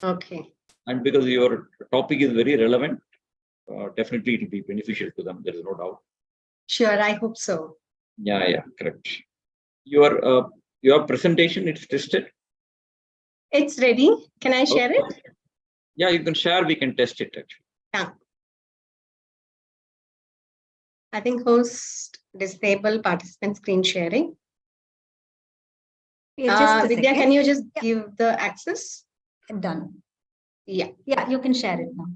Okay. And because your topic is very relevant, definitely it will be beneficial to them. There is no doubt. Sure, I hope so. Yeah, correct. Your presentation, it's tested. It's ready. Can I share it? Yeah, you can share. We can test it actually. Yeah. I think host disable participant screen sharing. Vidya, can you just give the access? Done. Yeah. Yeah, you can share it now.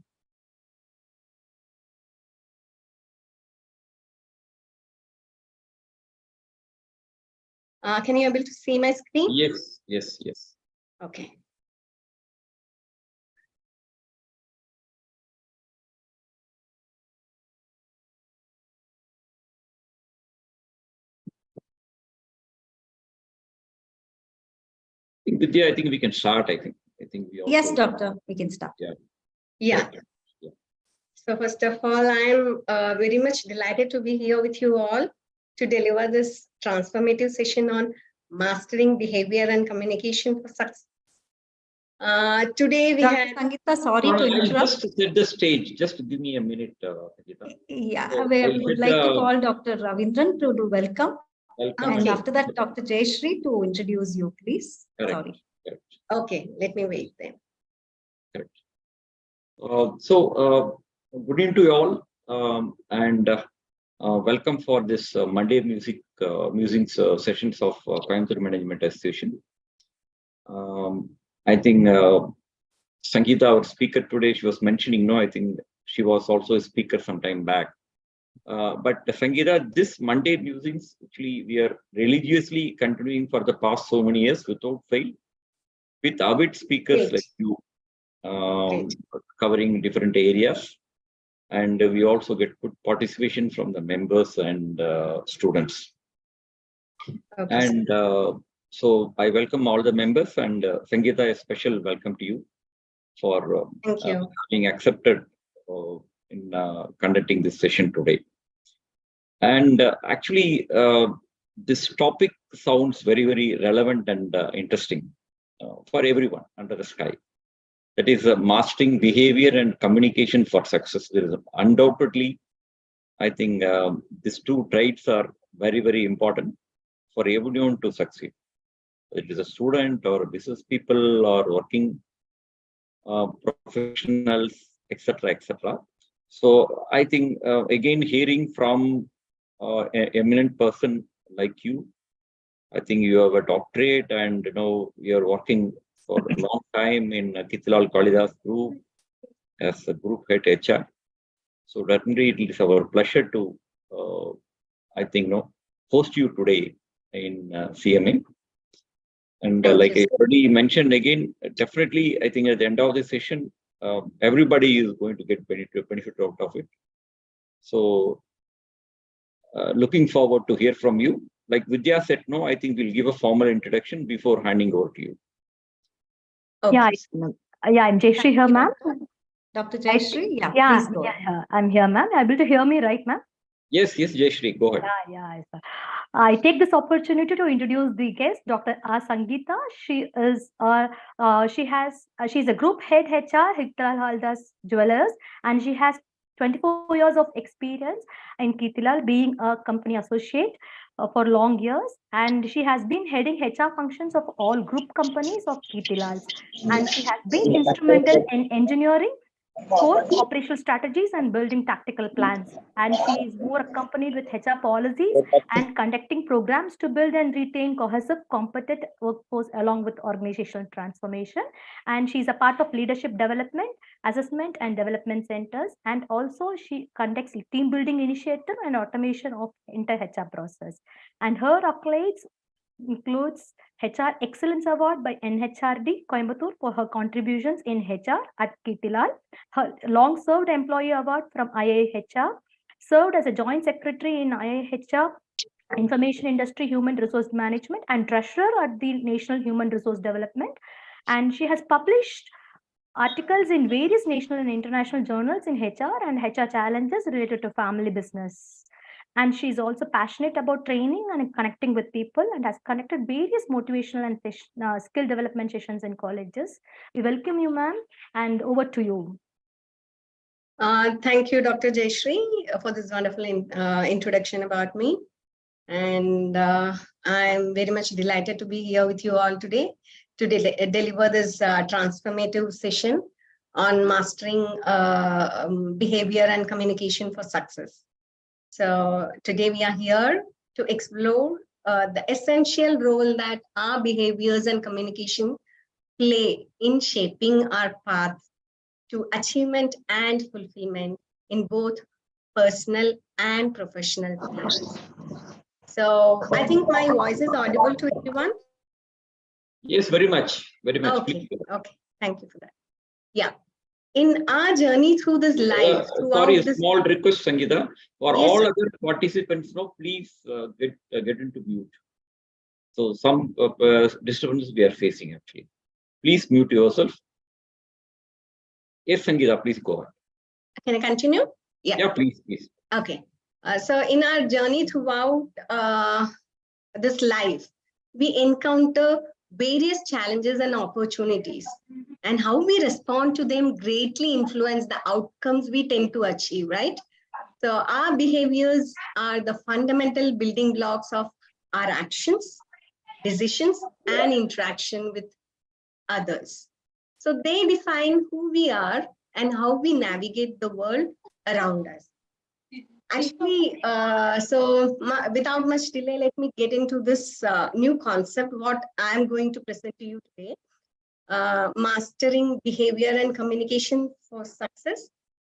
Can you able to see my screen? Yes. Okay. Vidya, I think we can start. I think we also. Yes, doctor, we can start. Yeah. So first of all, I'm very much delighted to be here with you all to deliver this transformative session on mastering behavior and communication for success. Today we Dr. have Sangeeta, sorry to interrupt. Just set the stage. Just give me a minute, Sangeeta. Yeah, So we would like to call Dr. Ravindran to do welcome. Welcome. And after that, Dr. Jayashree to introduce you, please. Correct. Sorry. Correct. Okay, let me wait then. Correct. Good evening to you all, and welcome for this Monday musings sessions of Coimbatore Management Association. I think Sangeeta, our speaker today, she was mentioning, I think she was also a speaker some time back. But Sangeeta, this Monday musings, actually, we are religiously continuing for the past so many years without fail, with avid speakers like you, covering different areas. And we also get good participation from the members and students. Okay. And so I welcome all the members, and Sangeeta, a special welcome to you for being accepted in conducting this session today. And actually, this topic sounds very, very relevant and interesting for everyone under the sky. That is mastering behavior and communication for success. There is undoubtedly, I think these two traits are very, very important for everyone to succeed. It is a student or business people or working professionals, etc., etc. So I think again, hearing from an eminent person like you, I think you have a doctorate and you're working for a long time in Kitilal Kalidas Group as a group head HR. So definitely it is our pleasure to, I think, host you today in CMA. And like I already mentioned again, definitely, I think at the end of the session, everybody is going to get benefit out of it. So looking forward to hear from you. Like Vidya said, I think we'll give a formal introduction before handing over to you. Okay. Yeah, I'm Jayashree here, ma'am. Dr. Jayashree, please go. I'm here, ma'am. Able to hear me, right, ma'am? Yes, Jayashree, go ahead. Yeah. I take this opportunity to introduce the guest, Dr. R. Sangeeta. She's a group head HR, Kitilal Jewelers, and she has 24 years of experience in Kitilal, being a company associate for long years, and she has been heading HR functions of all group companies of Kitilal, and she has been instrumental in engineering core operational strategies and building tactical plans. And she is more accompanied with HR policies and conducting programs to build and retain cohesive, competent workforce along with organizational transformation. And she's a part of leadership development, assessment and development centers. And also she conducts team building initiative and automation of inter-HR process. And her accolades includes HR Excellence Award by NHRD Coimbatore for her contributions in HR at Kitilal, her long served employee award from IIHR, served as a joint secretary in IIHR Information Industry Human Resource Management and treasurer at the National Human Resource Development. And she has published articles in various national and international journals in HR and HR challenges related to family business. And she's also passionate about training and connecting with people, and has conducted various motivational and skill development sessions in colleges. We welcome you, ma'am, and over to you. Thank you, Dr. Jayashree, for this wonderful introduction about me. And I'm very much delighted to be here with you all today to deliver this transformative session on mastering behavior and communication for success. So today we are here to explore the essential role that our behaviors and communication play in shaping our path to achievement and fulfillment in both personal and professional lives. So I think my voice is audible to everyone. Yes, very much. Very much. Okay. Okay. Thank you for that. Yeah. In our journey through this life, sorry, a small request, Sangeeta. For Yes, all sir. other participants, no, please get into mute. So some disturbances we are facing actually. Please mute yourself. Yes, Sangeeta, please go on. Can I continue? Yeah, please. Okay. So in our journey throughout this life, we encounter various challenges and opportunities, and how we respond to them greatly influence the outcomes we tend to achieve, right? So our behaviors are the fundamental building blocks of our actions, decisions, and interaction with others. So they define who we are and how we navigate the world around us. Actually, without much delay, let me get into this new concept, what I'm going to present to you today. Mastering behavior and communication for success,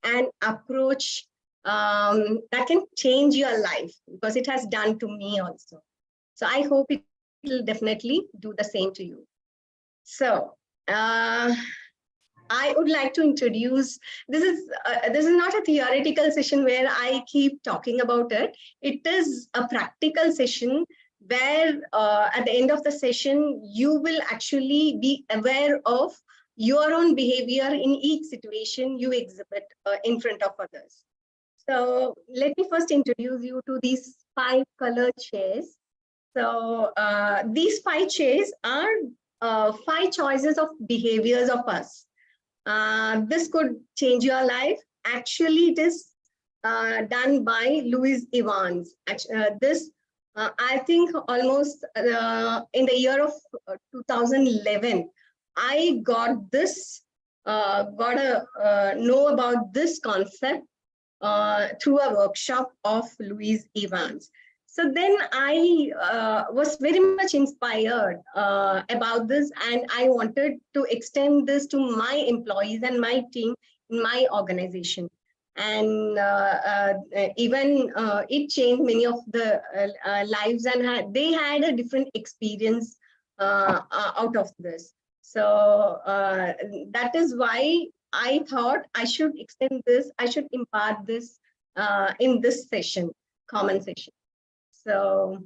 an approach that can change your life, because it has done to me also. So I hope it will definitely do the same to you. So I would like to introduce, this is not a theoretical session where I keep talking about it. It is a practical session where at the end of the session, you will actually be aware of your own behavior in each situation you exhibit in front of others. So let me first introduce you to these 5 color chairs. So these 5 chairs are 5 choices of behaviors of us. This could change your life. Actually, it is done by Louis Evans. I think almost in the year of 2011, I got this, know about this concept through a workshop of Louis Evans. So then I was very much inspired about this, and I wanted to extend this to my employees and my team in my organization. And even it changed many of the lives, and they had a different experience out of this. So that is why I thought I should extend this, I should impart this in this session, common session. So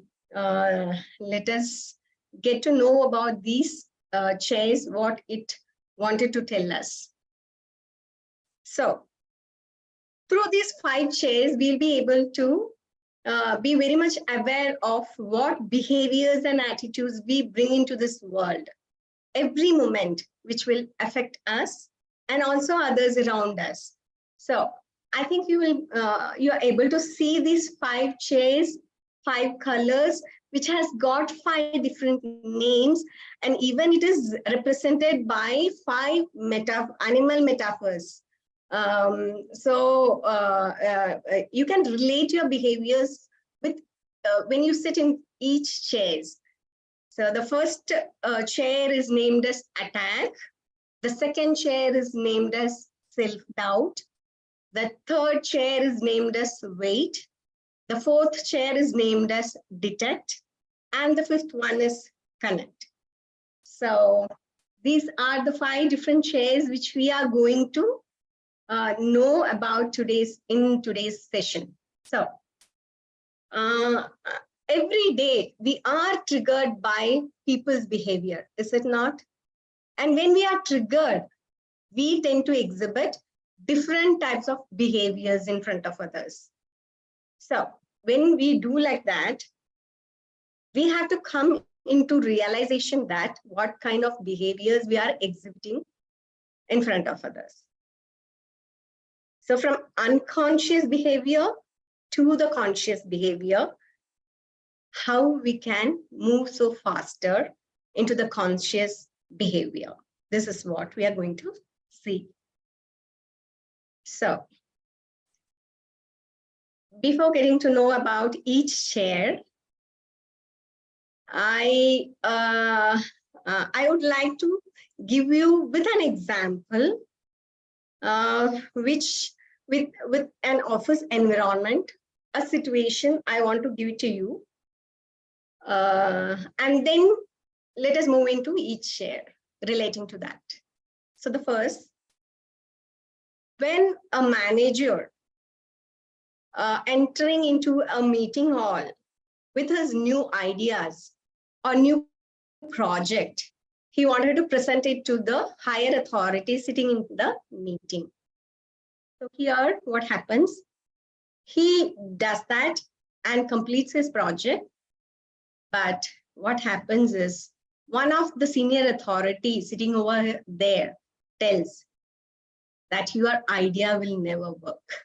let us get to know about these chairs, what it wanted to tell us. So through these 5 chairs, we'll be able to be very much aware of what behaviors and attitudes we bring into this world every moment, which will affect us and also others around us. So I think you are able to see these 5 chairs, 5 colors, which has got 5 different names, and even it is represented by 5 animal metaphors. You can relate your behaviors with when you sit in each chairs. So the first chair is named as attack. The second chair is named as self-doubt. The third chair is named as wait. The fourth chair is named as detect. And the 5th one is connect. So these are the 5 different chairs which we are going to know about in today's session. So every day we are triggered by people's behavior, is it not? And when we are triggered, we tend to exhibit different types of behaviors in front of others. So when we do like that, we have to come into realization that what kind of behaviors we are exhibiting in front of others. So from unconscious behavior to the conscious behavior, how we can move so faster into the conscious behavior. This is what we are going to see. So before getting to know about each share, I would like to give you with an example, with an office environment, a situation I want to give it to you. And then let us move into each share relating to that. So the first, when a manager entering into a meeting hall with his new ideas or new project, he wanted to present it to the higher authority sitting in the meeting. So here what happens, he does that and completes his project. But what happens is, one of the senior authorities sitting over there tells that your idea will never work.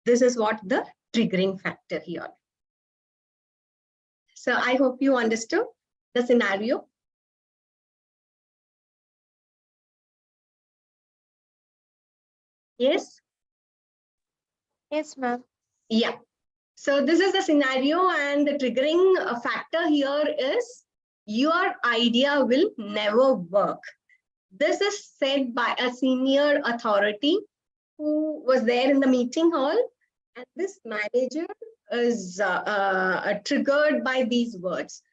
This is what the triggering factor here. So I hope you understood the scenario. Yes? Yes, ma'am. Yeah. So this is the scenario, and the triggering factor here is your idea will never work. This is said by a senior authority who was there in the meeting hall, and this manager is triggered by these words.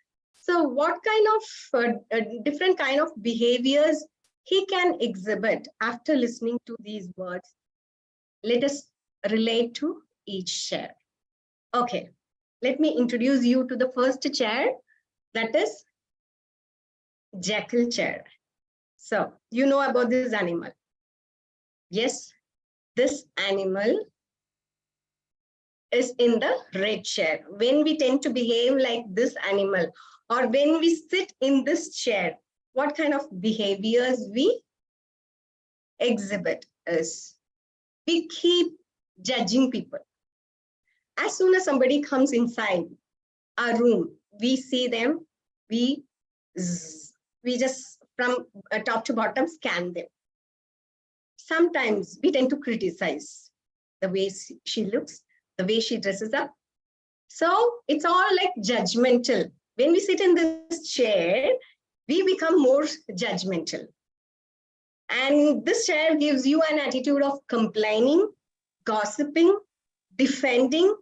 So what kind of different kind of behaviors he can exhibit after listening to these words? Let us relate to each share. Okay, let me introduce you to the first chair, that is jackal chair. So you know about this animal. Yes, this animal is in the red chair. When we tend to behave like this animal, or when we sit in this chair, what kind of behaviors we exhibit is, we keep judging people. As soon as somebody comes inside our room, we see them, we just from top to bottom scan them. Sometimes we tend to criticize the way she looks, the way she dresses up. So it's all like judgmental. When we sit in this chair, we become more judgmental. And this chair gives you an attitude of complaining, gossiping, defending,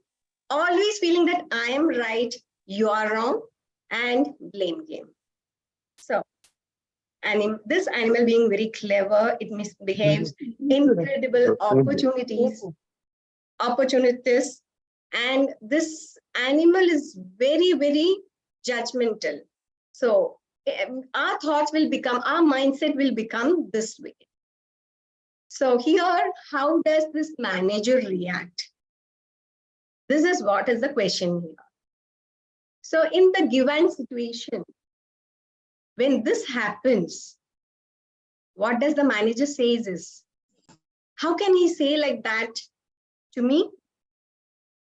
always feeling that I am right, you are wrong, and blame game. So this animal being very clever, it misbehaves, incredible opportunities, and this animal is very, very judgmental. So our thoughts will become, our mindset will become this way. So here, how does this manager react? This is what is the question here. So in the given situation, when this happens, what does the manager says is, how can he say like that to me?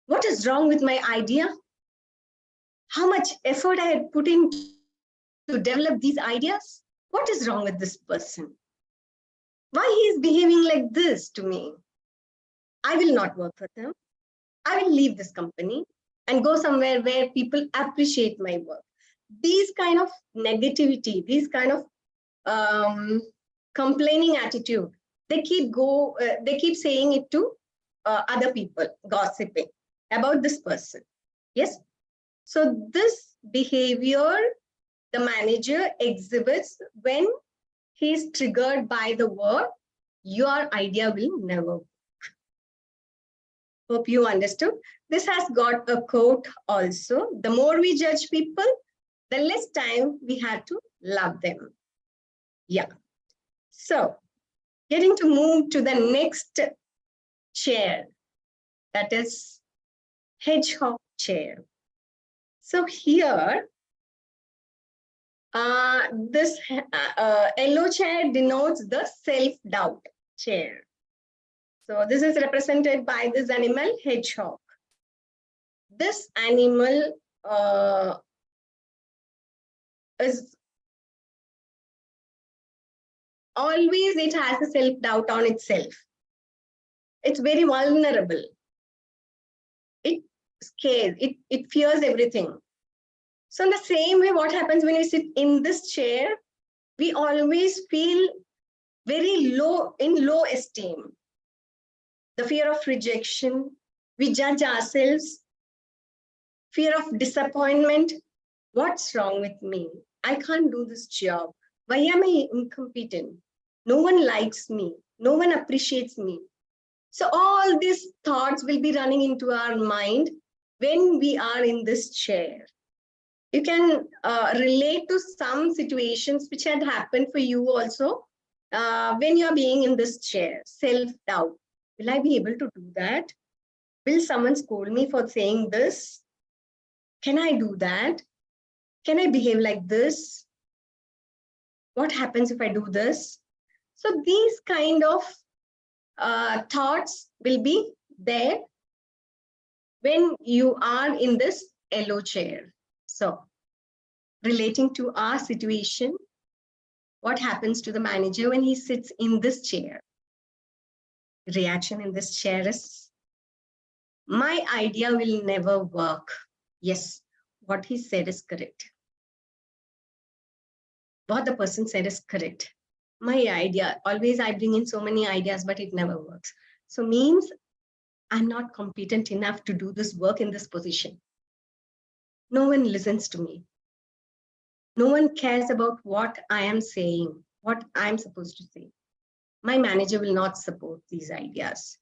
What is wrong with my idea? How much effort I had put in to develop these ideas? What is wrong with this person? Why he is behaving like this to me? I will not work for them. I will leave this company and go somewhere where people appreciate my work. These kind of negativity, these kind of complaining attitude, they keep saying it to other people, gossiping about this person. Yes. So this behavior the manager exhibits when he is triggered by the word, your idea will never work. Hope you understood. This has got a quote also. The more we judge people, the less time we have to love them. Yeah. So getting to move to the next chair, that is hedgehog chair. So here, this yellow chair denotes the self-doubt chair. So this is represented by this animal, hedgehog. This animal is always, it has a self-doubt on itself. It's very vulnerable. It scares, it fears everything. So in the same way, what happens when we sit in this chair, we always feel very low, in low esteem. The fear of rejection, we judge ourselves, fear of disappointment. What's wrong with me? I can't do this job. Why am I incompetent? No one likes me. No one appreciates me. So all these thoughts will be running into our mind when we are in this chair. You can relate to some situations which had happened for you also when you're being in this chair. Self-doubt. Will I be able to do that? Will someone scold me for saying this? Can I do that? Can I behave like this? What happens if I do this? So these kind of thoughts will be there when you are in this yellow chair. So relating to our situation, what happens to the manager when he sits in this chair? Reaction in this chair is, my idea will never work. Yes, what he said is correct. What the person said is correct. My idea, always I bring in so many ideas, but it never works. So means I'm not competent enough to do this work in this position. No one listens to me. No one cares about what I am saying, what I'm supposed to say. My manager will not support these ideas.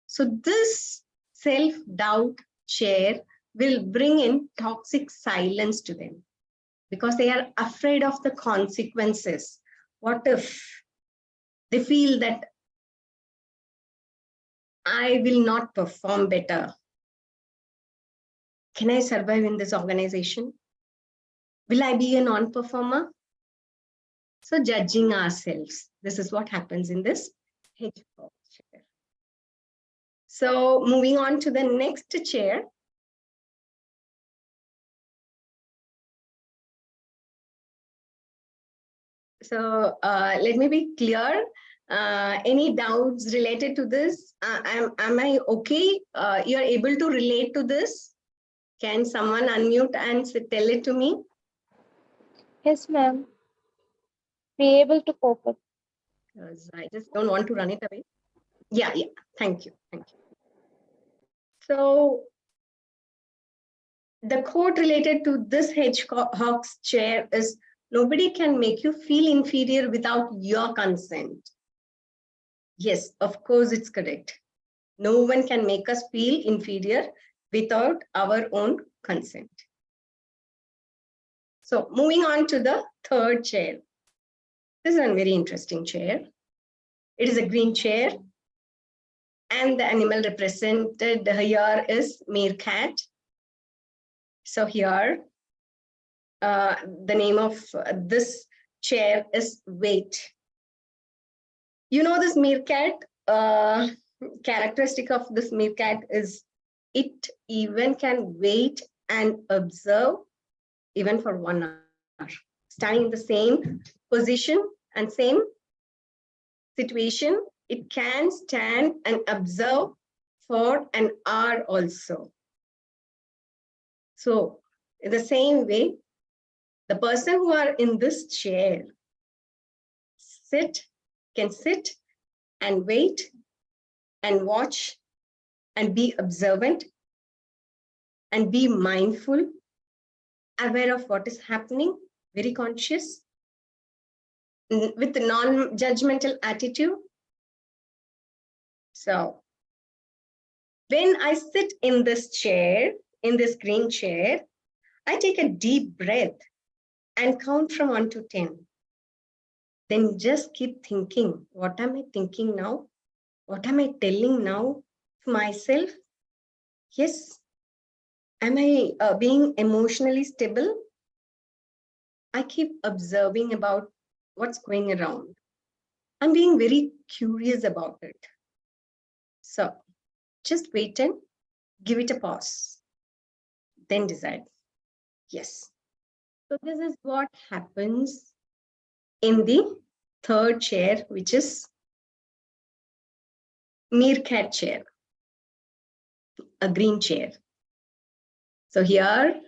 So this self-doubt chair will bring in toxic silence to them because they are afraid of the consequences. What if they feel that I will not perform better? Can I survive in this organization? Will I be a non-performer? So judging ourselves, this is what happens in this hedgehog chair. So moving on to the next chair. So let me be clear. Any doubts related to this? Am I okay? You're able to relate to this? Can someone unmute and tell it to me? Yes, ma'am. Be able to cope up. Because I just don't want to run it away. Yeah. Thank you. So the quote related to this hedgehog's chair is, nobody can make you feel inferior without your consent. Yes, of course, it's correct. No one can make us feel inferior without our own consent. So moving on to the third chair. This is a very interesting chair. It is a green chair. And the animal represented here is meerkat. So here, the name of this chair is wait. You know, this meerkat, characteristic of this meerkat is it even can wait and observe even for 1 hour, standing in the same position and same situation. It can stand and observe for an hour also. So in the same way, the person who are in this chair can sit and wait and watch and be observant and be mindful, aware of what is happening, very conscious, with a non-judgmental attitude. So when I sit in this chair, in this green chair, I take a deep breath and count from 1 to 10. Then just keep thinking, what am I thinking now? What am I telling now to myself? Yes. Am I being emotionally stable? I keep observing about what's going around. I'm being very curious about it. So just wait and give it a pause. Then decide. Yes. So this is what happens in the third chair, which is meerkat chair, a green chair. So here,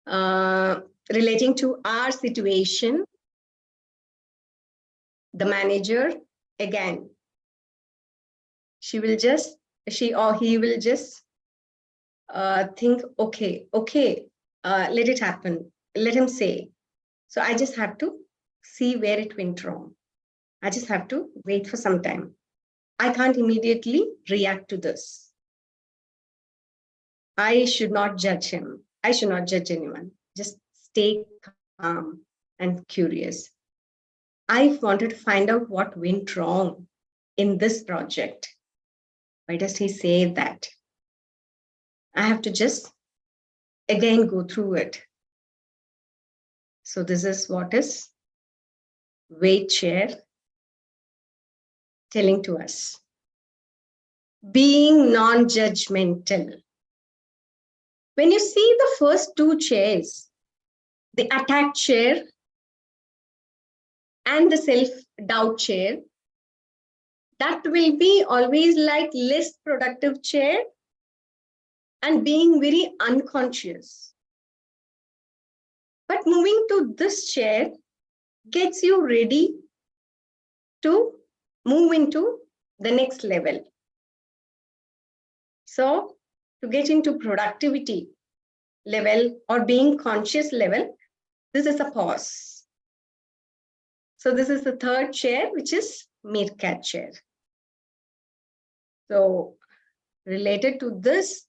relating to our situation, the manager, again, she or he will just think, okay, let it happen. Let him say. So I just have to see where it went wrong. I just have to wait for some time. I can't immediately react to this. I should not judge him. I should not judge anyone. Just stay calm and curious. I wanted to find out what went wrong in this project. Why does he say that? I have to just again go through it. So this is what is weight chair telling to us. Being non-judgmental. When you see the first two chairs, the attack chair and the self-doubt chair, that will be always like less productive chair and being very unconscious. But moving to this chair gets you ready to move into the next level. So to get into productivity level or being conscious level, this is a pause. So this is the third chair, which is meerkat chair. So related to this,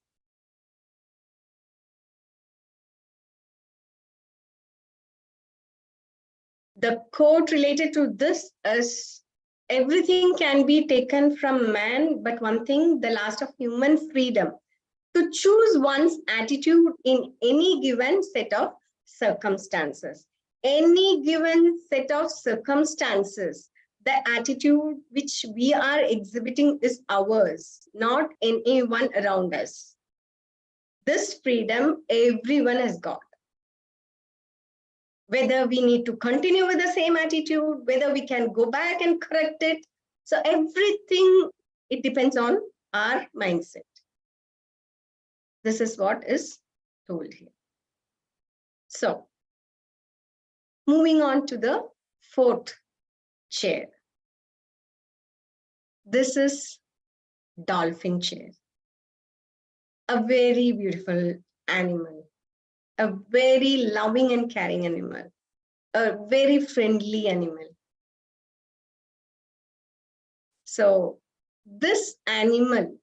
the quote related to this is, everything can be taken from man, but one thing, the last of human freedom, to choose one's attitude in any given set of circumstances. Any given set of circumstances, the attitude which we are exhibiting is ours, not anyone around us. This freedom everyone has got. Whether we need to continue with the same attitude, whether we can go back and correct it. So everything, it depends on our mindset. This is what is told here. So moving on to the fourth chair. This is dolphin chair. A very beautiful animal, a very loving and caring animal, a very friendly animal. So this animal,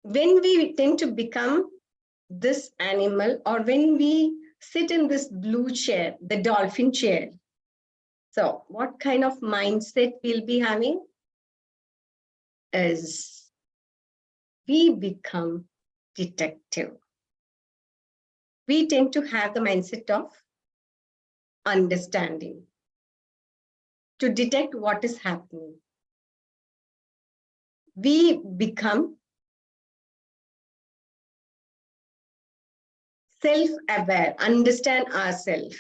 when we tend to become this animal, or when we sit in this blue chair, the dolphin chair, so what kind of mindset we'll be having is we become detective. We tend to have the mindset of understanding, to detect what is happening. We become self-aware, understand ourselves.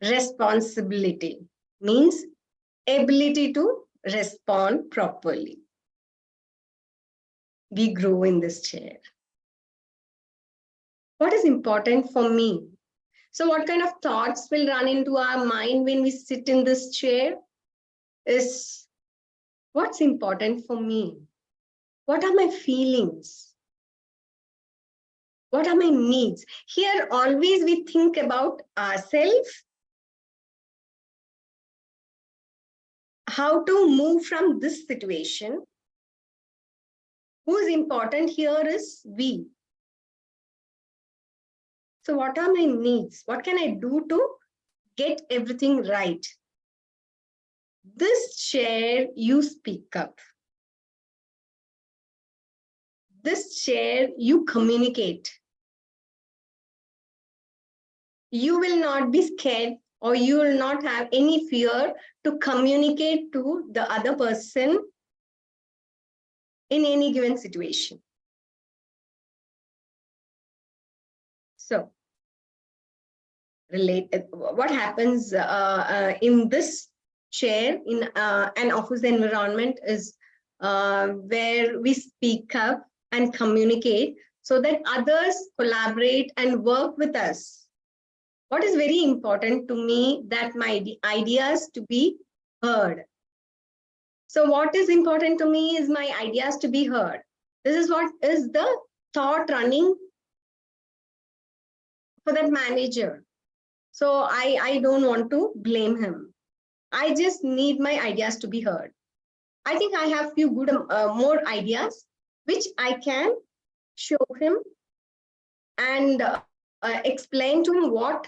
Responsibility means ability to respond properly. We grow in this chair. What is important for me? So what kind of thoughts will run into our mind when we sit in this chair is, what's important for me? What are my feelings? What are my needs? Here, always we think about ourselves, how to move from this situation. Who's important here is we. So what are my needs? What can I do to get everything right? This chair, you speak up. this chair, you communicate. You will not be scared, or you will not have any fear to communicate to the other person in any given situation. So, what happens in this chair in an office environment is where we speak up and communicate so that others collaborate and work with us. What is very important to me, that my ideas to be heard. So what is important to me is my ideas to be heard. This is what is the thought running for that manager. So I don't want to blame him. I just need my ideas to be heard. I think I have few good more ideas which I can show him and explain to him what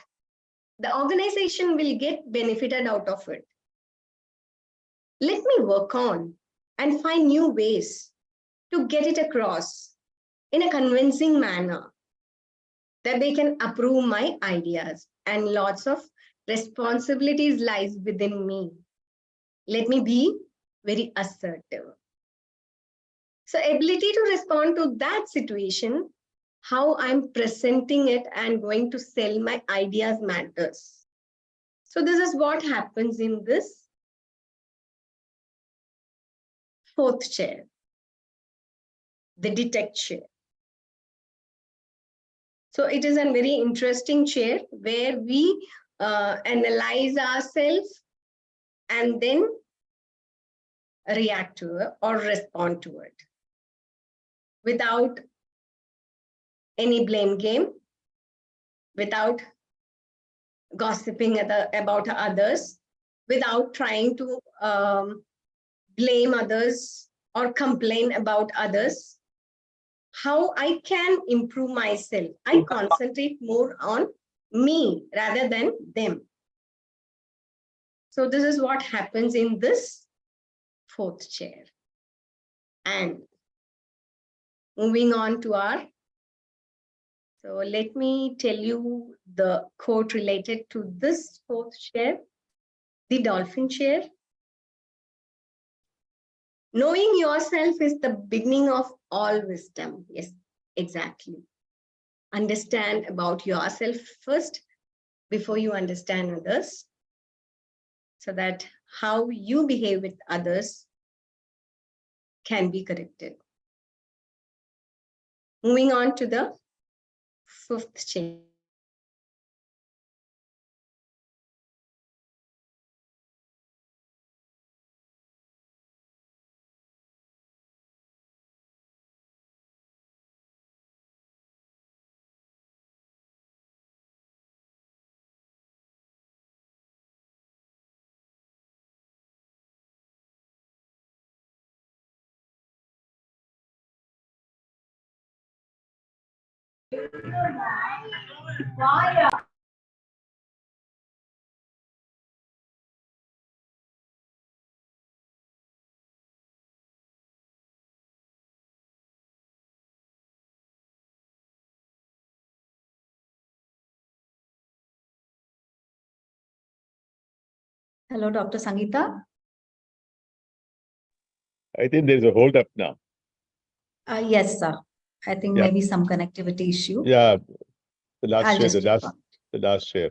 the organization will get benefited out of it. Let me work on and find new ways to get it across in a convincing manner that they can approve my ideas, and lots of responsibilities lies within me. Let me be very assertive. So ability to respond to that situation, how I'm presenting it and going to sell my ideas matters. So this is what happens in this fourth chair, the detect chair. So it is a very interesting chair where we analyze ourselves and then react to it or respond to it without any blame game, without gossiping about others, without trying to blame others or complain about others. How I can improve myself. I concentrate more on me rather than them. So this is what happens in this fourth chair. And moving on to our, so let me tell you the quote related to this fourth chair, the dolphin chair. Knowing yourself is the beginning of all wisdom. Yes, exactly. Understand about yourself first before you understand others, so that how you behave with others can be corrected. Moving on to the fifth chair. Hello, Dr. Sangeeta. I think there's a hold up now. Yes, sir. I think Yeah. maybe some connectivity issue. Yeah, the last I'll share, just the last share.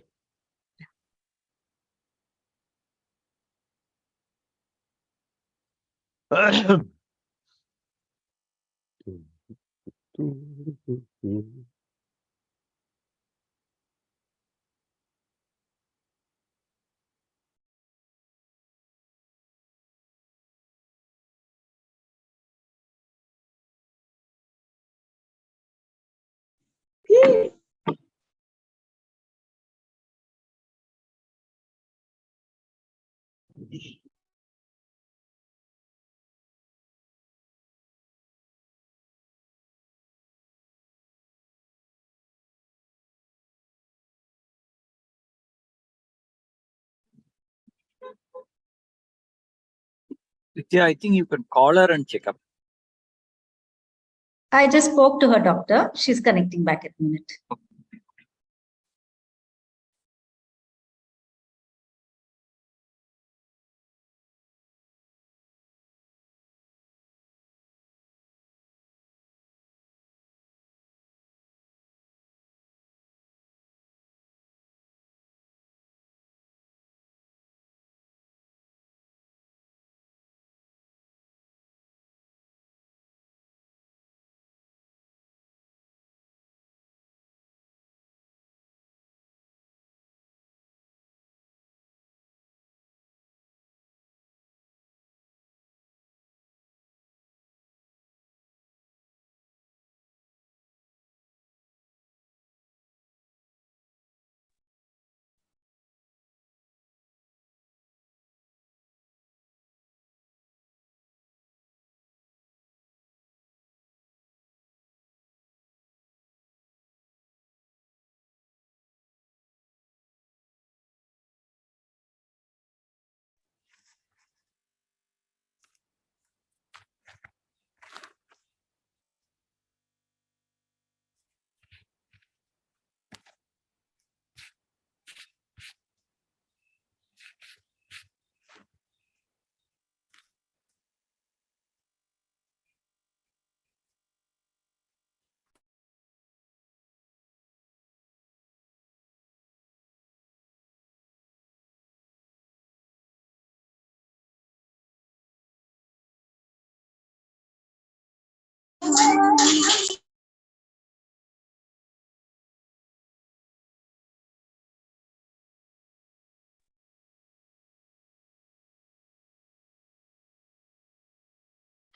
Vidya, I think you can call her and check up. I just spoke to her, doctor. She's connecting back in a minute.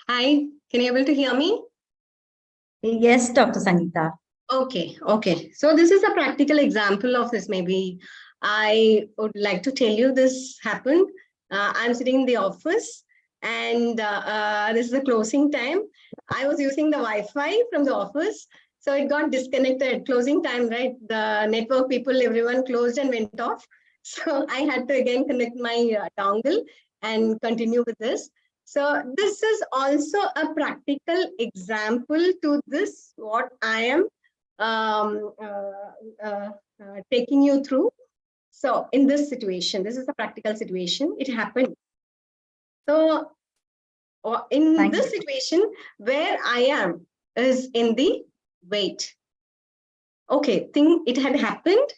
Hi, can you able to hear me? Yes, Dr. Sangeeta. Okay. So this is a practical example of this. Maybe I would like to tell you this happened. I'm sitting in the office and this is the closing time. I was using the Wi-Fi from the office. So it got disconnected at closing time, right? The network people, everyone closed and went off. So I had to again connect my dongle and continue with this. So this is also a practical example to this, what I am taking you through. So in this situation, this is a practical situation, it happened. So in this situation, where I am is in the wait. Okay, think it had happened,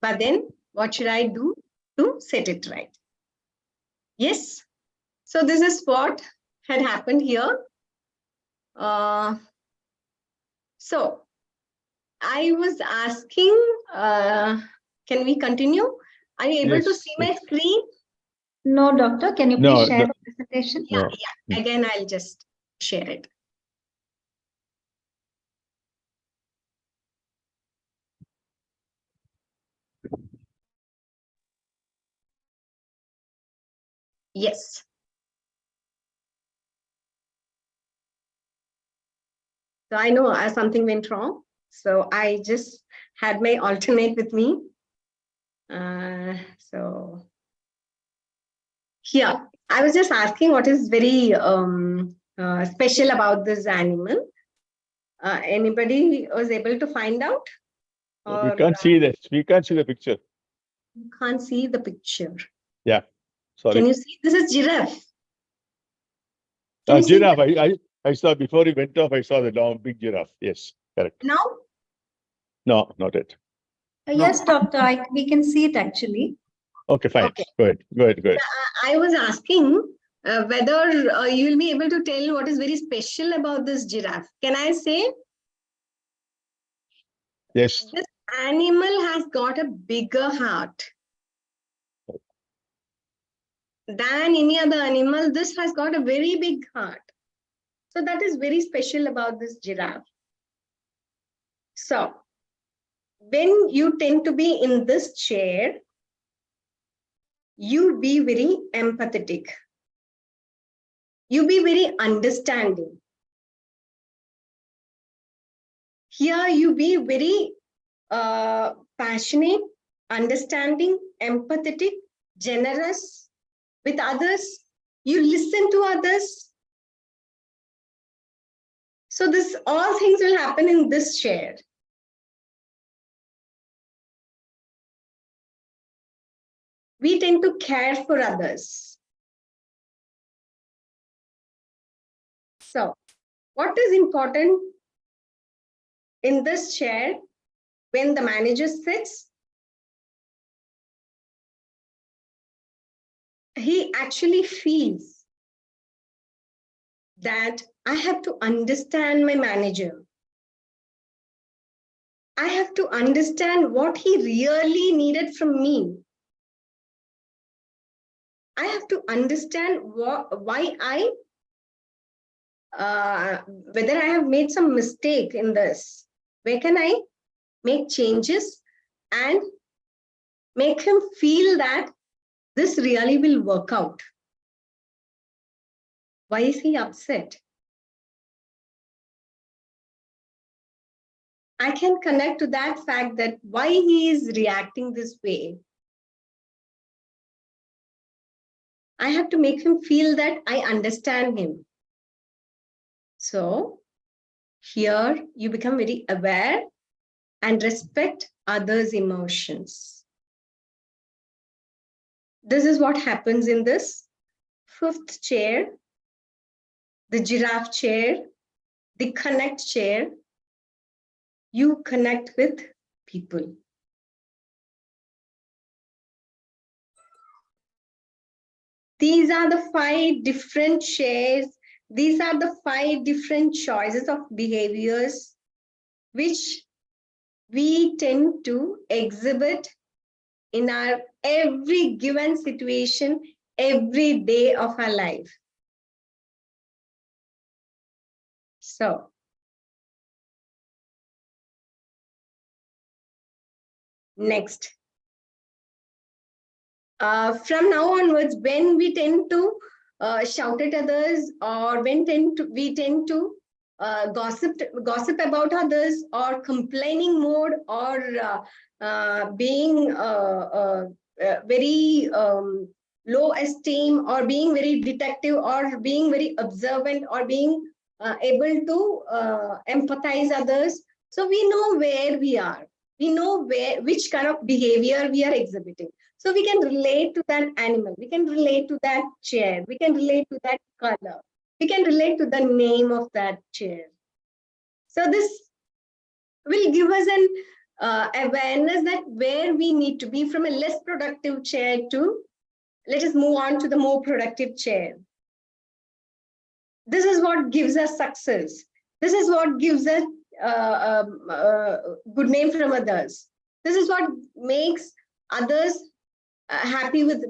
but then what should I do to set it right? Yes. So this is what had happened here. So I was asking, can we continue? Are you able to see my screen? No, doctor. Can you please share the presentation? Yeah. Again, I'll just share it. Yes. So I know something went wrong. So I just had my alternate with me. So here, I was just asking what is very special about this animal. Anybody was able to find out? We can't see this. We can't see the picture. You can't see the picture. Yeah. Sorry. Can you see? This is giraffe. Can you Giraffe. see I saw before he went off. I saw the long big giraffe. Yes, correct. now? No, not it. Yes, doctor. We can see it actually. Okay, fine. Okay. Good. I was asking whether you will be able to tell what is very special about this giraffe. Can I say? Yes. This animal has got a bigger heart than any other animal. This has got a very big heart. So that is very special about this giraffe. So when you tend to be in this chair, you be very empathetic. You be very understanding. Here you be very passionate, understanding, empathetic, generous with others. You listen to others. So this all things will happen in this chair. We tend to care for others. So what is important in this chair when the manager sits? He actually feels that I have to understand my manager. I have to understand what he really needed from me. I have to understand why whether I have made some mistake in this. Where can I make changes and make him feel that this really will work out? Why is he upset? I can connect to that fact that why he is reacting this way. I have to make him feel that I understand him. So here you become very aware and respect others' emotions. This is what happens in this fifth chair, the giraffe chair, the connect chair. You connect with people. These are the 5 different chairs. These are the 5 different choices of behaviors which we tend to exhibit in our every given situation, every day of our life. So, next. From now onwards, when we tend to shout at others, or when we tend to gossip about others, or complaining mode, or being very low esteem, or being very detective, or being very observant, or being able to empathize others. So we know where we are. We know which kind of behavior we are exhibiting. So we can relate to that animal. We can relate to that chair. We can relate to that color. We can relate to the name of that chair. So this will give us an awareness that where we need to be from a less productive chair to, let us move on to the more productive chair. This is what gives us success. This is what gives us good name from others. This is what makes others happy with,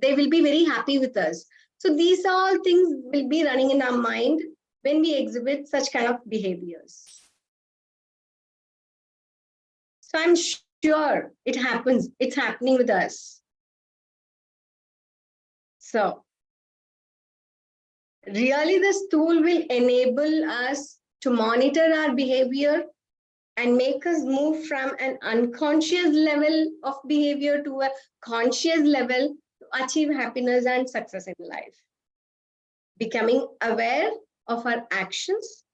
they will be very happy with us. So these all things will be running in our mind when we exhibit such kind of behaviors. So I'm sure it happens, it's happening with us. So really this tool will enable us to monitor our behavior and make us move from an unconscious level of behavior to a conscious level to achieve happiness and success in life. Becoming aware of our actions,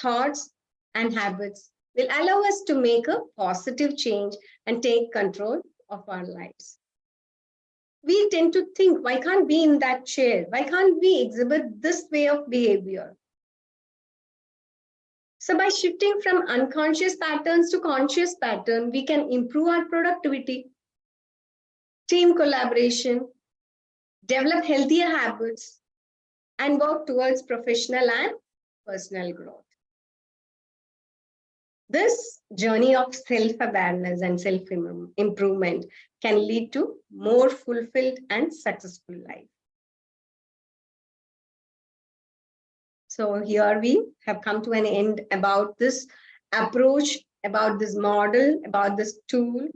thoughts, and habits will allow us to make a positive change and take control of our lives. We tend to think, why can't we in that chair? Why can't we exhibit this way of behavior? So by shifting from unconscious patterns to conscious pattern, we can improve our productivity, team collaboration, develop healthier habits, and work towards professional and personal growth. This journey of self-awareness and self-improvement can lead to more fulfilled and successful life. So here we have come to an end about this approach, about this model, about this tool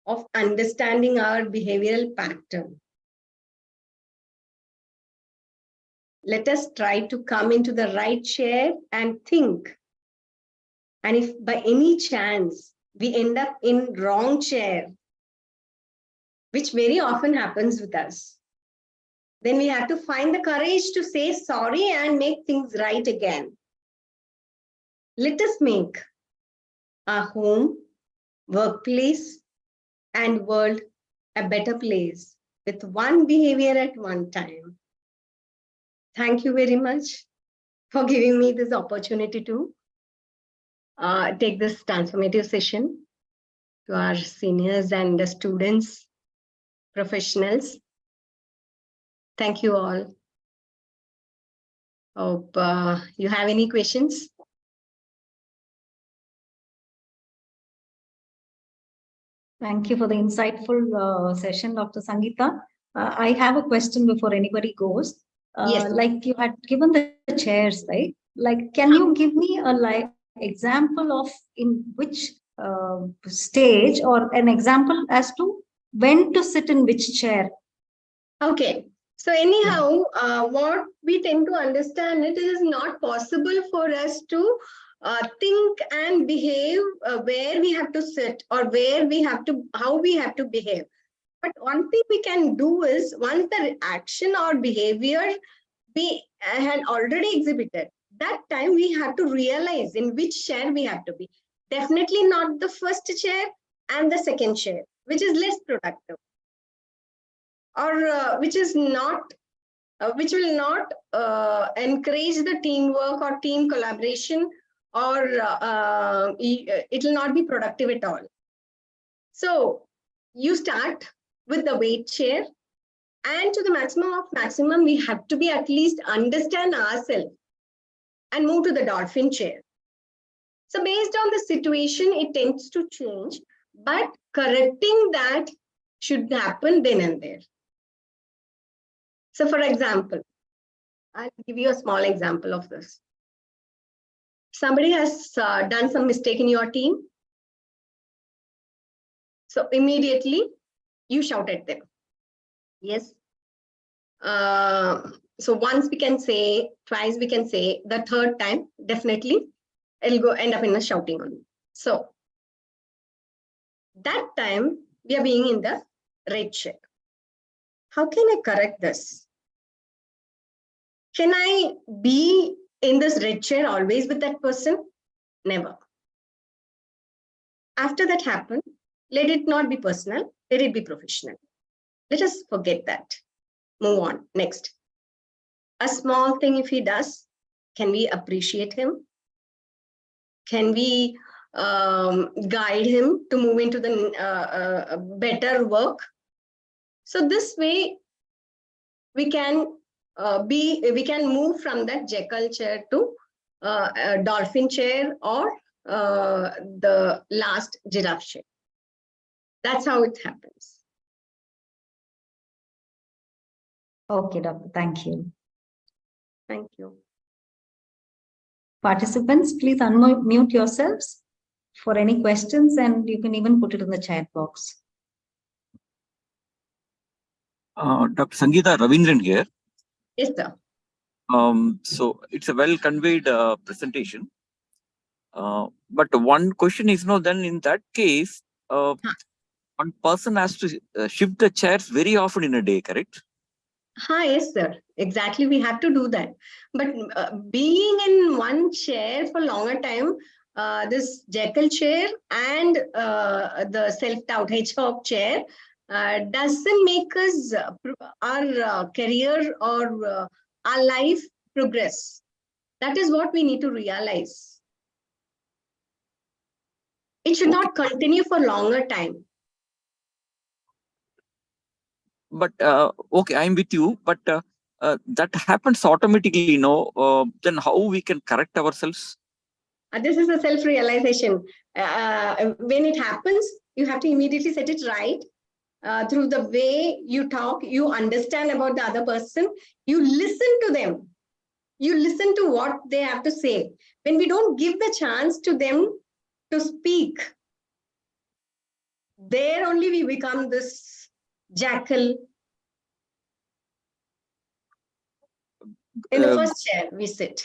of understanding our behavioral pattern. Let us try to come into the right chair and think. And if by any chance we end up in wrong chair, which very often happens with us, then we have to find the courage to say sorry and make things right again. Let us make our home, workplace, and world a better place with one behavior at one time. Thank you very much for giving me this opportunity to take this transformative session to our seniors and the students, professionals. Thank you all. Hope you have any questions. Thank you for the insightful session, Dr. Sangeeta. I have a question before anybody goes. Yes. Like you had given the chairs, right? Like, can you give me a example of in which stage or an example as to when to sit in which chair? Okay. So anyhow, what we tend to understand, it is not possible for us to think and behave where we have to sit or where we have to, how we have to behave. But one thing we can do is once the action or behavior we had already exhibited, that time we have to realize in which chair we have to be. Definitely not the first chair and the second chair, which is less productive, or which is not, which will not encourage the teamwork or team collaboration, or it will not be productive at all. So you start with the weight chair, and to the maximum of maximum, we have to be at least understand ourselves and move to the dolphin chair. So based on the situation, it tends to change, but correcting that should happen then and there. So for example, I'll give you a small example of this. Somebody has done some mistake in your team. So immediately you shout at them. Yes. So once we can say, twice we can say, the third time, definitely it'll end up in a shouting only. So that time we are being in the red chair. How can I correct this? Can I be in this red chair always with that person? Never. After that happened, let it not be personal, let it be professional. Let us forget that. Move on. Next. A small thing if he does, can we appreciate him? Can we guide him to move into the better work? So this way, we can move from that Jekyll chair to a dolphin chair, or the last giraffe chair. That's how it happens. Okay, doctor. Thank you. Thank you. Participants, please unmute yourselves for any questions, and you can even put it in the chat box. Dr. Sangeeta, Ravindran here. Yes, sir. So it's a well conveyed presentation. But one question is, then in that case, one person has to shift the chairs very often in a day, correct? Yes, sir. Exactly. We have to do that. But being in one chair for longer time, this Jekyll chair and the self-doubt hedgehog chair doesn't make us our career or our life progress. That is what we need to realize. It should not continue for longer time. But okay, I'm with you. But that happens automatically, then how we can correct ourselves? This is a self-realization. When it happens, you have to immediately set it right. Through the way you talk, you understand about the other person, you listen to them, you listen to what they have to say. When we don't give the chance to them to speak, there only we become this jackal. In the first chair we sit.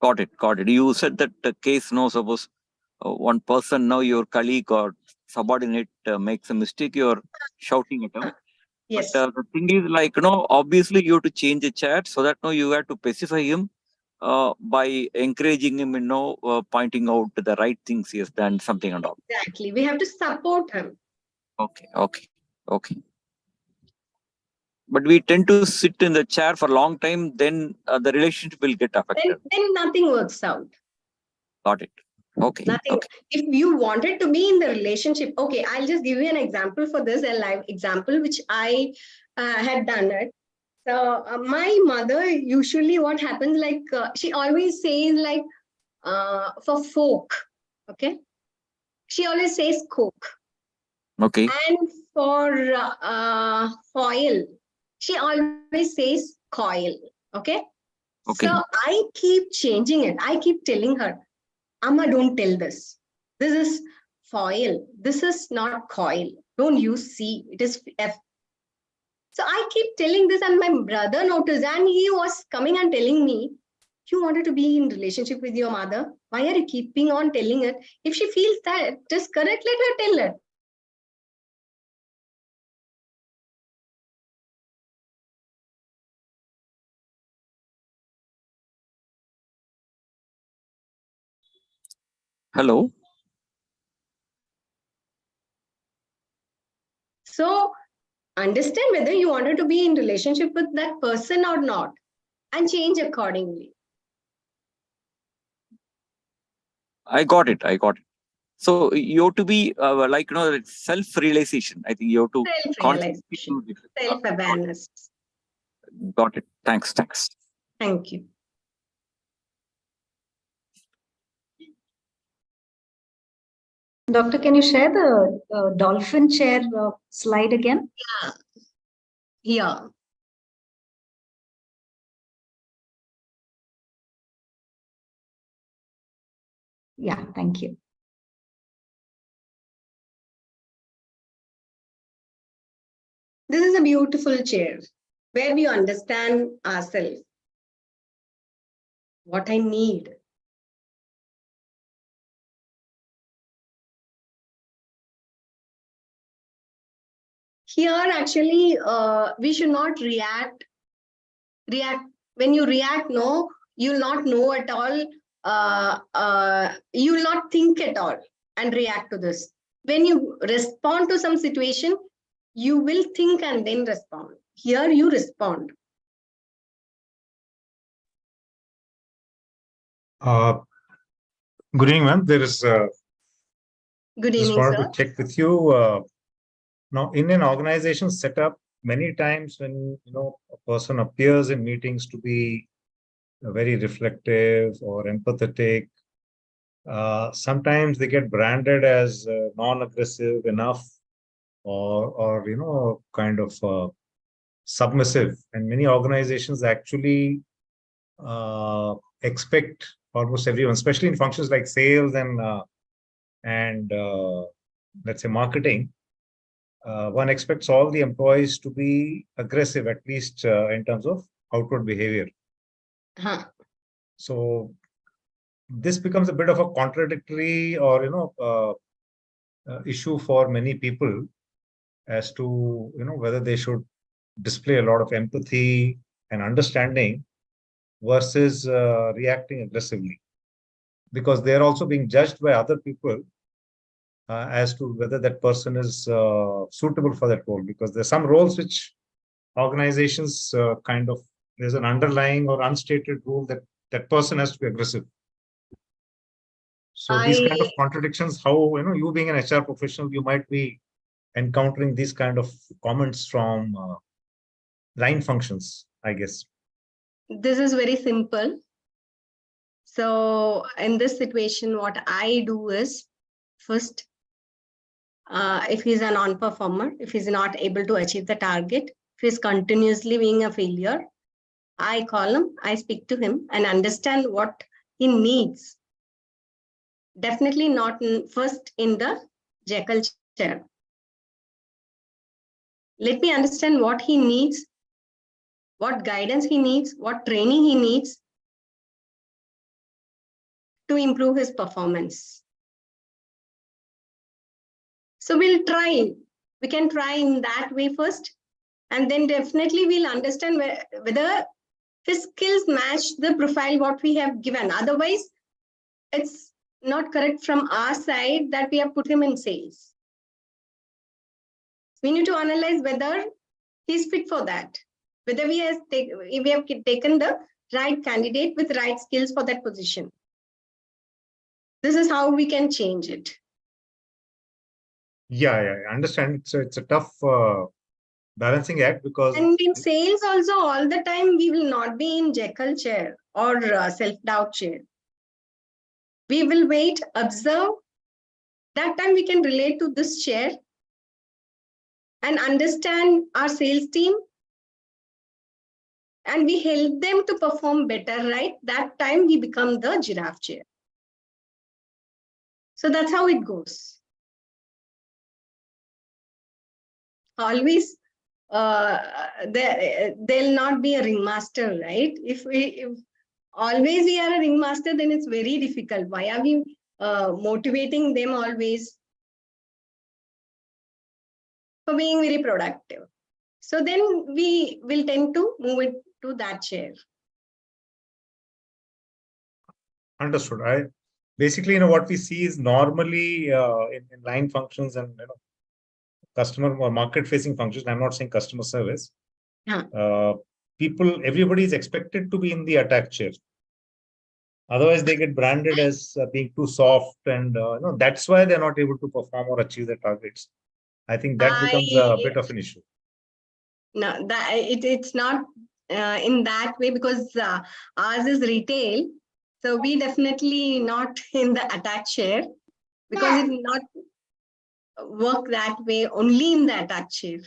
Got it. You said that the case, suppose one person, your colleague or subordinate makes a mistake, you're shouting at him. Yes. But the thing is, obviously you have to change the chat so that you have to pacify him. by encouraging him, pointing out the right things he has done, something and all. Exactly. We have to support him. Okay. But we tend to sit in the chair for a long time, then the relationship will get affected. Then nothing works out. Got it. Okay. Nothing. Okay. If you wanted to be in the relationship, okay, I'll just give you an example for this, a live example, which I had done it. So my mother, usually what happens, like she always says like for fork, okay? She always says coke. Okay. And for foil, she always says coil, okay? Okay. So I keep changing it. I keep telling her, Amma, don't tell this. This is foil. This is not coil. Don't use C. It is F. So I keep telling this, and my brother noticed, and he was coming and telling me, you wanted to be in relationship with your mother. Why are you keeping on telling it? If she feels that it is correct, let her tell it. Hello. So understand whether you wanted to be in relationship with that person or not, and change accordingly. I got it. So you have to be self-realization. I think you have to Self-realization, self-awareness. Got it. Thanks. Thank you. Doctor, can you share the dolphin chair slide again? Yeah. Yeah, thank you. This is a beautiful chair where we understand ourselves. What I need. Here, actually, we should not react. When you react, no, you'll not know at all. You'll not think at all and react to this. When you respond to some situation, you will think and then respond. Here, you respond. Good evening, ma'am. There is. Good just evening, wanted sir. to check with you. Now, in an organization setup, many times when a person appears in meetings to be very reflective or empathetic, sometimes they get branded as non-aggressive enough, or kind of submissive. And many organizations actually expect almost everyone, especially in functions like sales and let's say marketing, one expects all the employees to be aggressive, at least in terms of outward behavior. So this becomes a bit of a contradictory or issue for many people as to whether they should display a lot of empathy and understanding versus reacting aggressively, because they're also being judged by other people as to whether that person is suitable for that role, because there's some roles which organizations there's an underlying or unstated rule that that person has to be aggressive. So these kind of contradictions, how you being an HR professional, you might be encountering these kind of comments from line functions, I guess. This is very simple. So in this situation, what I do is, first, if he's a non-performer, if he's not able to achieve the target, if he's continuously being a failure, I call him, I speak to him and understand what he needs. Definitely not first in the Jekyll chair. Let me understand what he needs, what guidance he needs, what training he needs to improve his performance. So we'll try. We can try in that way first, and then definitely we'll understand whether his skills match the profile what we have given. Otherwise, it's not correct from our side that we have put him in sales. We need to analyze whether he's fit for that, whether we have taken the right candidate with right skills for that position. This is how we can change it. Yeah, I understand. So it's a tough balancing act, because and in sales also, all the time we will not be in Jekyll chair or self-doubt chair. We will wait, observe. That time we can relate to this chair and understand our sales team, and we help them to perform better, right? That time we become the giraffe chair. So that's how it goes. Always, there'll not be a ringmaster, right? If always we are a ringmaster, then it's very difficult. Why are we motivating them always for being very productive? So then we will tend to move it to that chair. Understood. Basically, what we see is normally in line functions and customer or market facing functions. I'm not saying customer service. Everybody is expected to be in the attack chair. Otherwise, they get branded as being too soft, and that's why they're not able to perform or achieve their targets. I think that becomes a bit of an issue. No, it's not in that way, because ours is retail. So we definitely not in the attack chair, because it will not work that way only in the attack chair.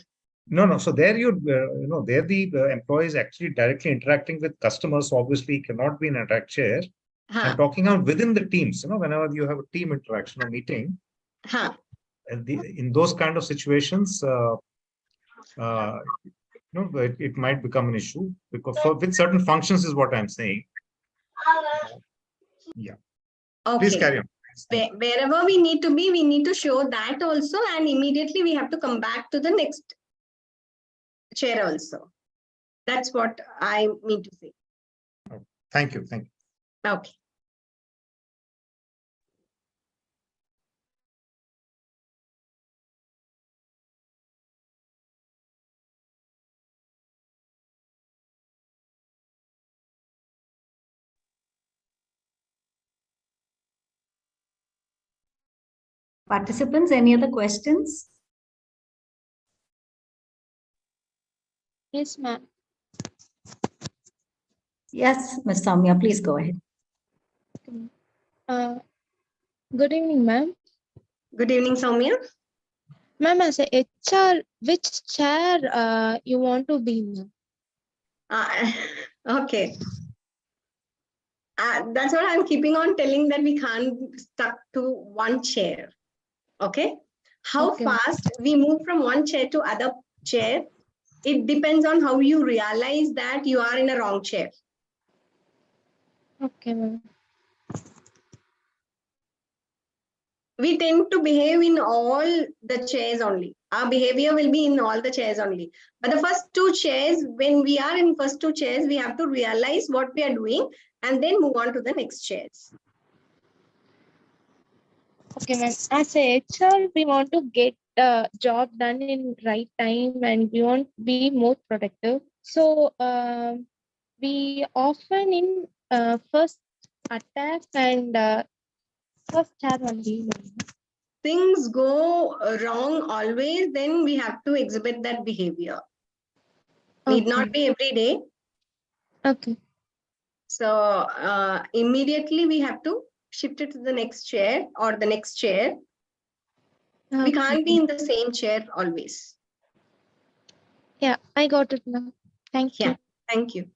No. So there there the employee is actually directly interacting with customers. So obviously, cannot be in an attack chair. I'm talking out within the teams. Whenever you have a team interaction or meeting, in those kind of situations, it might become an issue, because with certain functions is what I'm saying. Yeah. Okay. Please carry on. Wherever we need to be, we need to show that also, and immediately we have to come back to the next chair also. That's what I mean to say. Thank you. Okay. Participants, any other questions? Yes, ma'am. Yes, Ms. Soumya, please go ahead. Good evening, ma'am. Good evening, Soumya. Ma'am, as a HR, which chair you want to be, ma'am? Okay. That's what I'm keeping on telling, that we can't stuck to one chair. Okay. How fast we move from one chair to other chair, it depends on how you realize that you are in a wrong chair. Okay, ma'am. We tend to behave in all the chairs only. Our behavior will be in all the chairs only. But the first two chairs, when we are in first two chairs, we have to realize what we are doing and then move on to the next chairs. Okay, ma'am. As a HR, we want to get the job done in right time, and we want to be more productive. So we often in first attack and first chair only. Things go wrong always, then we have to exhibit that behavior. Need not be every day. Okay. So immediately we have to shift it to the next chair or the next chair. We can't be in the same chair always. Yeah, I got it now. Thank you. Yeah, thank you.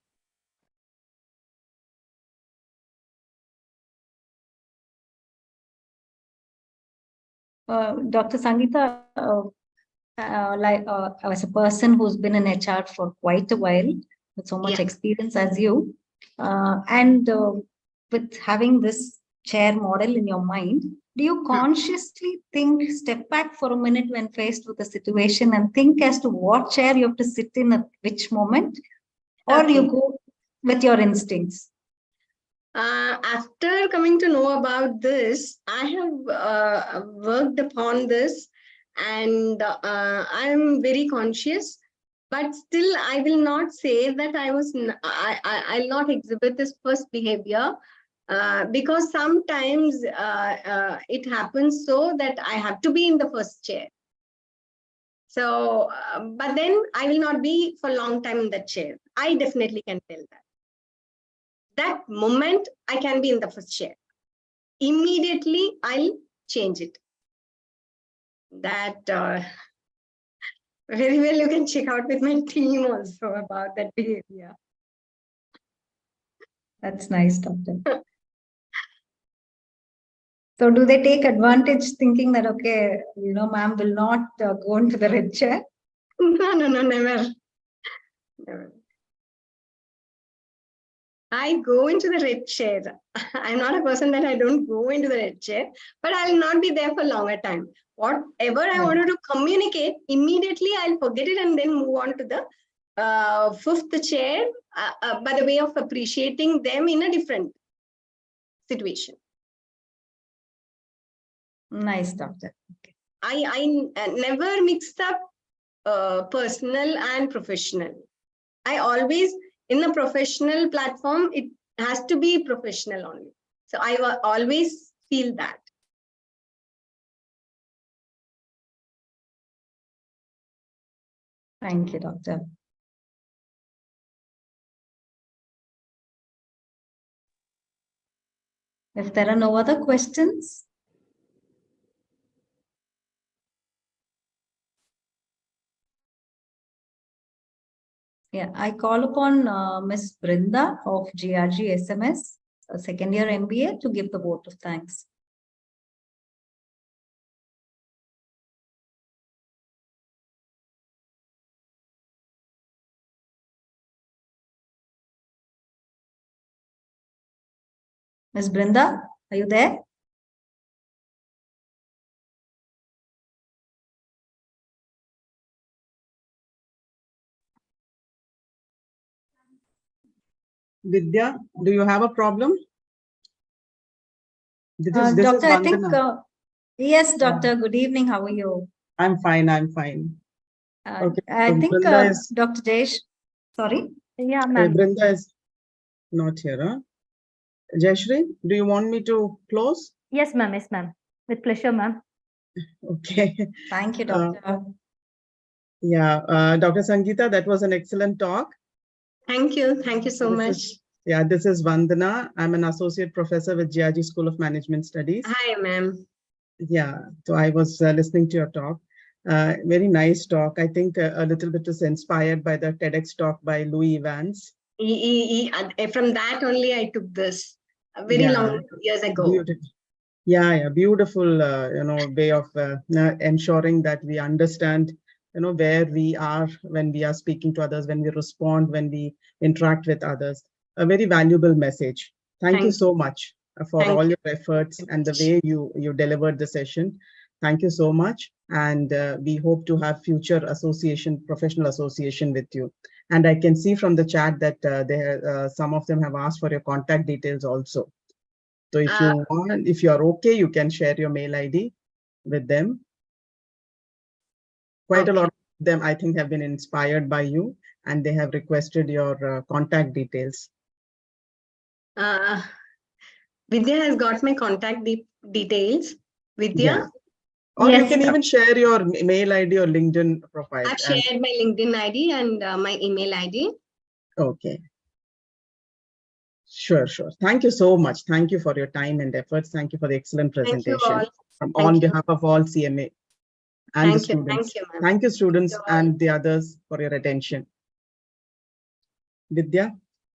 Dr. Sangeeta, as a person who's been in HR for quite a while, with so much experience as you, and with having this chair model in your mind, do you consciously step back for a minute when faced with a situation and think as to what chair you have to sit in at which moment? Or you go, with your instincts? After coming to know about this, I have worked upon this, and I am very conscious. But still, I will not say that I'll not exhibit this first behavior, because sometimes it happens so that I have to be in the first chair. So, but then I will not be for a long time in that chair. I definitely can tell that. That moment I can be in the first chair. Immediately I'll change it. That very well you can check out with my team also about that behavior. That's nice, Doctor. So do they take advantage thinking that, okay, ma'am will not go into the red chair? No, never. Never. I go into the red chair. I'm not a person that I don't go into the red chair, but I'll not be there for a longer time. Whatever I wanted to communicate, immediately I'll forget it and then move on to the fifth chair by the way of appreciating them in a different situation. Nice, Doctor. Okay. I never mixed up personal and professional. I always, in a professional platform, it has to be professional only. So I always feel that. Thank you, Doctor. If there are no other questions, yeah, I call upon Ms. Brinda of GRG SMS, a second year MBA, to give the vote of thanks. Ms. Brinda, are you there? Vidya, do you have a problem? This is Doctor, I think, Vandana. yes, Doctor, good evening. How are you? I'm fine. Okay. I so think Dr. Jayesh, sorry. Yeah, ma'am. Brinda is not here. Huh? Jayashri, do you want me to close? Yes, ma'am. Yes, ma'am. With pleasure, ma'am. Okay. Thank you, Doctor. Dr. Sangeeta, that was an excellent talk. Thank you. Thank you so much. This is Vandana. I'm an associate professor with GRG School of Management Studies. Hi, ma'am. So I was listening to your talk. Very nice talk. I think a little bit is inspired by the TEDx talk by Louis Evans. From that only I took this very long years ago. Beautiful, way of ensuring that we understand, where we are when we are speaking to others, when we respond, when we interact with others. A very valuable message. Thank you so much for all your efforts and the way you delivered the session. Thank you so much. And we hope to have future professional association with you. And I can see from the chat that some of them have asked for your contact details also. So if you want, if you are okay, you can share your mail ID with them. Quite a lot of them, I think, have been inspired by you, and they have requested your contact details. Vidya has got my contact details. Vidya? Or you can even share your mail ID or LinkedIn profile. I've shared my LinkedIn ID and my email ID. Okay. Sure. Thank you so much. Thank you for your time and efforts. Thank you for the excellent presentation. Thank you all. On behalf of all CMA and the students. Thank you, students and the others, for your attention. Vidya,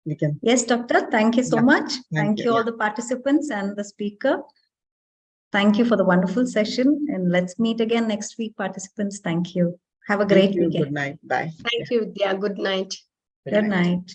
you can. Yes, Doctor. Thank you so much. Thank you all the participants and the speaker. Thank you for the wonderful session. And let's meet again next week, participants. Thank you. Have a great weekend. Good night. Bye. Thank you, Vidya. Good night. Good night.